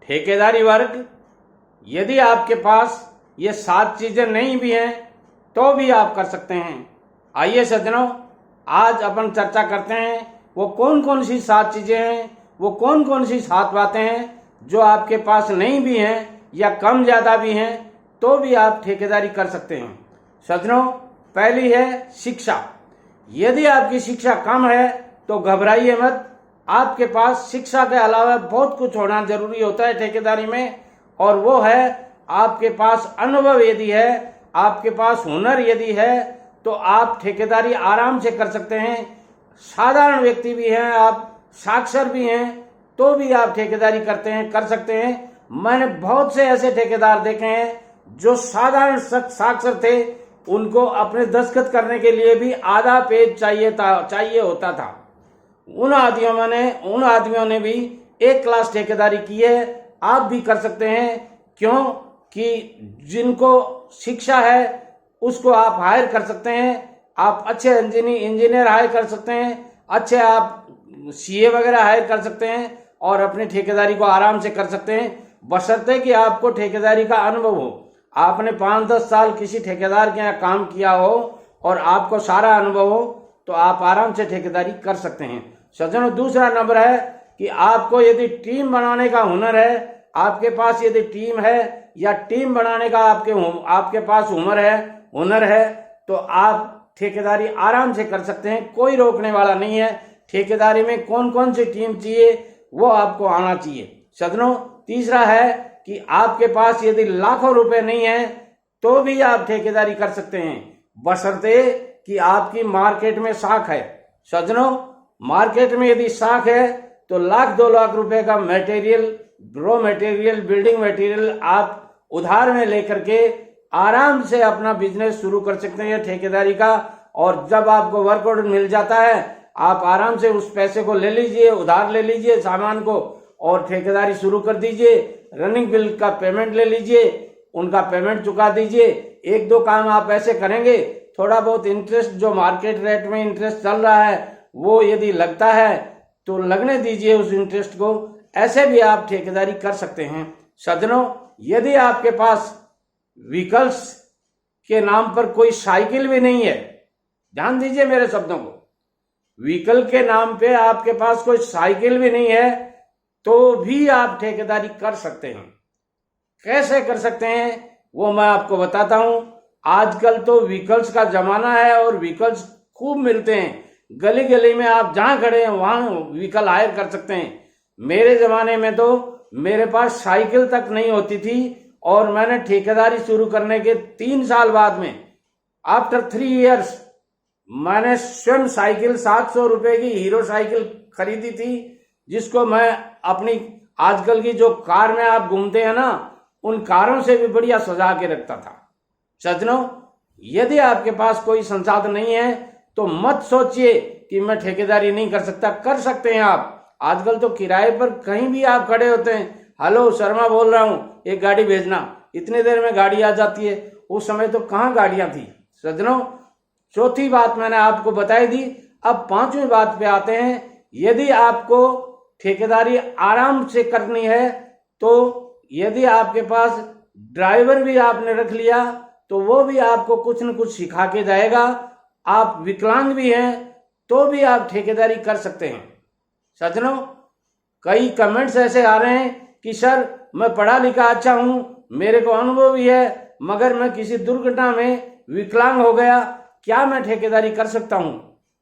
ठेकेदारी वर्ग, यदि आपके पास ये 7 चीजें नहीं भी हैं तो भी आप कर सकते हैं। आइए सज्जनों, आज अपन चर्चा करते हैं वो कौन कौन सी 7 चीजें हैं, वो कौन कौन सी 7 बातें हैं जो आपके पास नहीं भी हैं या कम ज्यादा भी हैं तो भी आप ठेकेदारी कर सकते हैं। सज्जनों, पहली है शिक्षा। यदि आपकी शिक्षा कम है तो घबराइए मत। आपके पास शिक्षा के अलावा बहुत कुछ होना जरूरी होता है ठेकेदारी में, और वो है आपके पास अनुभव यदि है, आपके पास हुनर यदि है तो आप ठेकेदारी आराम से कर सकते हैं। साधारण व्यक्ति भी हैं, आप साक्षर भी हैं तो भी आप ठेकेदारी कर सकते हैं। मैंने बहुत से ऐसे ठेकेदार देखे हैं जो साधारण साक्षर थे, उनको अपने दस्तखत करने के लिए भी आधा पेज चाहिए होता था। उन आदमियों ने भी 1 क्लास ठेकेदारी की है। आप भी कर सकते हैं, क्यों कि जिनको शिक्षा है उसको आप हायर कर सकते हैं। आप अच्छे इंजीनियर हायर कर सकते हैं, अच्छे आप सीए वगैरह हायर कर सकते हैं और अपनी ठेकेदारी को आराम से कर सकते हैं, बशर्ते कि आपको ठेकेदारी का अनुभव हो। आपने 5-10 साल किसी ठेकेदार के यहाँ काम किया हो और आपको सारा अनुभव हो तो आप आराम से ठेकेदारी कर सकते हैं। सज्जनों, दूसरा नंबर है कि आपको यदि टीम बनाने का हुनर है, आपके पास यदि टीम है या टीम बनाने का आपके पास हुनर है तो आप ठेकेदारी आराम से कर सकते हैं। कोई रोकने वाला नहीं है। ठेकेदारी में कौन कौन सी टीम चाहिए वो आपको आना चाहिए। सज्जनों, तीसरा है कि आपके पास यदि लाखों रुपए नहीं है तो भी आप ठेकेदारी कर सकते हैं, बशर्ते कि आपकी मार्केट में साख है। सज्जनों, मार्केट में यदि साख है तो 1-2 लाख रुपए का material, raw material, building material आप उधार में लेकर के आराम से अपना बिजनेस शुरू कर सकते हैं ठेकेदारी का। और जब आपको वर्क ऑर्डर मिल जाता है आप आराम से उस पैसे को ले लीजिए, उधार ले लीजिए सामान को और ठेकेदारी शुरू कर दीजिए। रनिंग बिल का पेमेंट ले लीजिए, उनका पेमेंट चुका दीजिए। 1-2 काम आप ऐसे करेंगे, थोड़ा बहुत इंटरेस्ट जो मार्केट रेट में इंटरेस्ट चल रहा है वो यदि लगता है तो लगने दीजिए उस इंटरेस्ट को। ऐसे भी आप ठेकेदारी कर सकते हैं। सज्जनों, यदि आपके पास व्हीकल्स के नाम पर कोई साइकिल भी नहीं है, ध्यान दीजिए मेरे शब्दों को, व्हीकल के नाम पे आपके पास कोई साइकिल भी नहीं है तो भी आप ठेकेदारी कर सकते हैं। कैसे कर सकते हैं वो मैं आपको बताता हूं। आजकल तो व्हीकल्स का जमाना है और व्हीकल्स खूब मिलते हैं। गली गली में आप जहां खड़े हैं वहां व्हीकल हायर कर सकते हैं। मेरे जमाने में तो मेरे पास साइकिल तक नहीं होती थी और मैंने ठेकेदारी शुरू करने के 3 साल बाद में, आफ्टर 3 इयर्स, मैंने स्वयं साइकिल 700 रुपए की हीरो साइकिल खरीदी थी, जिसको मैं अपनी आजकल की जो कार में आप घूमते हैं ना, उन कारों से भी बढ़िया सजा के रखता था। सज्जनों, यदि आपके पास कोई संसाधन नहीं है तो मत सोचिए कि मैं ठेकेदारी नहीं कर सकता। कर सकते हैं आप। आजकल तो किराए पर कहीं भी आप खड़े होते हैं, हेलो शर्मा बोल रहा हूं, एक गाड़ी भेजना, इतनी देर में गाड़ी आ जाती है। उस समय तो कहाँ गाड़ियां थी। सज्जनों, चौथी बात मैंने आपको बताई दी। अब 5वीं बात पे आते हैं। यदि आपको ठेकेदारी आराम से करनी है तो यदि आपके पास ड्राइवर भी आपने रख लिया तो वो भी आपको कुछ न कुछ सिखा के जाएगा। आप विकलांग भी हैं तो भी आप ठेकेदारी कर सकते हैं। सज्जनों, कई कमेंट्स ऐसे आ रहे हैं कि सर मैं पढ़ा लिखा अच्छा हूं, मेरे को अनुभव भी है, मगर मैं किसी दुर्घटना में विकलांग हो गया, क्या मैं ठेकेदारी कर सकता हूं?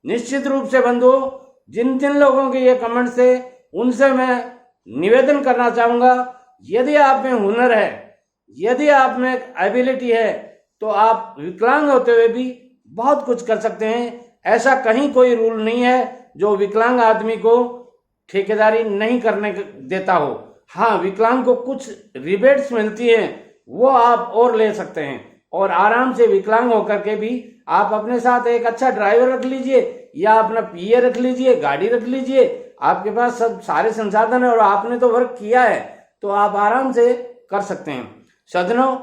निश्चित रूप से बंधुओं, जिन जिन लोगों के ये कमेंट्स थे उनसे मैं निवेदन करना चाहूंगा, यदि आप में हुनर है, यदि आप में एबिलिटी है तो आप विकलांग होते हुए भी बहुत कुछ कर सकते हैं। ऐसा कहीं कोई रूल नहीं है जो विकलांग आदमी को ठेकेदारी नहीं करने देता हो। हाँ, विकलांग को कुछ रिबेट्स मिलती हैं, वो आप और ले सकते हैं और आराम से विकलांग होकर के भी आप अपने साथ एक अच्छा ड्राइवर रख लीजिए या अपना पीए रख लीजिए, गाड़ी रख लीजिए। आपके पास सब सारे संसाधन है और आपने तो वर्क किया है तो आप आराम से कर सकते हैं। सज्जनों,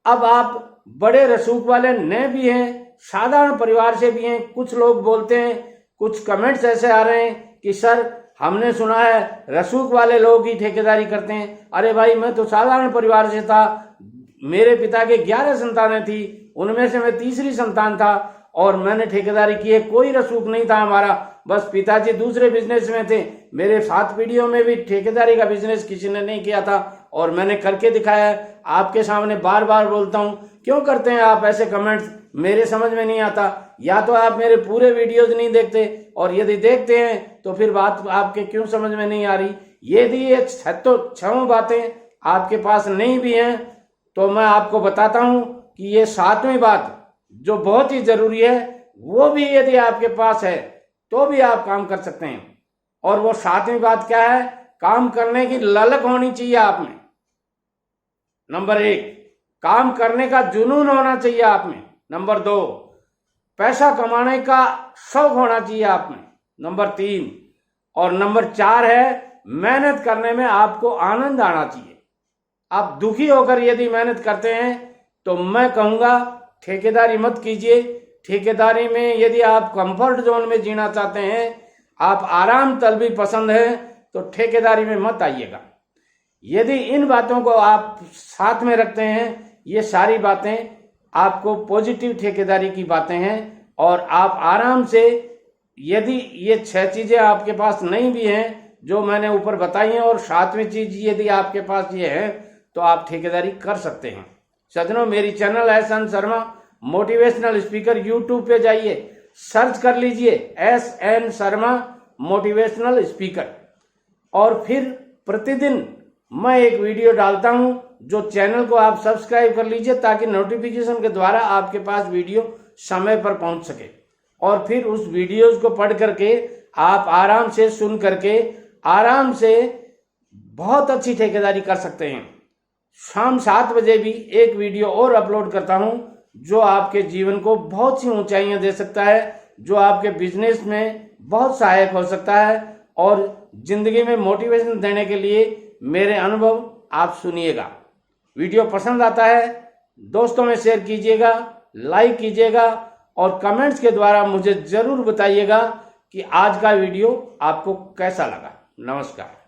अब आप बड़े रसूख वाले न भी हैं, साधारण परिवार से भी हैं। कुछ लोग बोलते हैं, कुछ कमेंट्स ऐसे आ रहे हैं कि सर हमने सुना है रसूख वाले लोग ही ठेकेदारी करते हैं। अरे भाई, मैं तो साधारण परिवार से था, मेरे पिता के 11 संतानें थी, उनमें से मैं तीसरी संतान था और मैंने ठेकेदारी की है। कोई रसूख नहीं था हमारा, बस पिताजी दूसरे बिजनेस में थे। मेरे 7 पीढ़ियों में भी ठेकेदारी का बिजनेस किसी ने नहीं किया था और मैंने करके दिखाया है। आपके सामने बार बार बोलता हूं, क्यों करते हैं आप ऐसे कमेंट्स? मेरे समझ में नहीं आता। या तो आप मेरे पूरे वीडियोज नहीं देखते, और यदि देखते हैं तो फिर बात आपके क्यों समझ में नहीं आ रही। यदि ये 6 बातें आपके पास नहीं भी हैं तो मैं आपको बताता हूं कि ये 7वीं बात जो बहुत ही जरूरी है, वो भी यदि आपके पास है तो भी आप काम कर सकते हैं। और वो 7वीं बात क्या है? काम करने की ललक होनी चाहिए आप में। नंबर 1, काम करने का जुनून होना चाहिए आप में। नंबर 2, पैसा कमाने का शौक होना चाहिए आप में। नंबर 3 और नंबर 4 है, मेहनत करने में आपको आनंद आना चाहिए। आप दुखी होकर यदि मेहनत करते हैं तो मैं कहूंगा ठेकेदारी मत कीजिए। ठेकेदारी में यदि आप कंफर्ट जोन में जीना चाहते हैं, आप आराम तलबी पसंद है, तो ठेकेदारी में मत आइएगा। यदि इन बातों को आप साथ में रखते हैं, ये सारी बातें आपको पॉजिटिव ठेकेदारी की बातें हैं, और आप आराम से, यदि ये 6 चीजें आपके पास नहीं भी हैं जो मैंने ऊपर बताई हैं, और 7वीं चीज यदि आपके पास ये है, तो आप ठेकेदारी कर सकते हैं। सज्जनों, मेरी channel SN Sharma motivational speaker, YouTube पे जाइए, सर्च कर लीजिए SN शर्मा मोटिवेशनल स्पीकर, और फिर प्रतिदिन मैं एक वीडियो डालता हूं। जो चैनल को आप सब्सक्राइब कर लीजिए ताकि नोटिफिकेशन के द्वारा आपके पास वीडियो समय पर पहुंच सके, और फिर उस वीडियोज को पढ़ करके आप आराम से सुन करके आराम से बहुत अच्छी ठेकेदारी कर सकते हैं। शाम 7 बजे भी एक वीडियो और अपलोड करता हूं जो आपके जीवन को बहुत सी ऊंचाइयां दे सकता है, जो आपके बिजनेस में बहुत सहायक हो सकता है, और जिंदगी में मोटिवेशन देने के लिए मेरे अनुभव आप सुनिएगा। वीडियो पसंद आता है दोस्तों में शेयर कीजिएगा, लाइक कीजिएगा, और कमेंट्स के द्वारा मुझे जरूर बताइएगा कि आज का वीडियो आपको कैसा लगा। नमस्कार।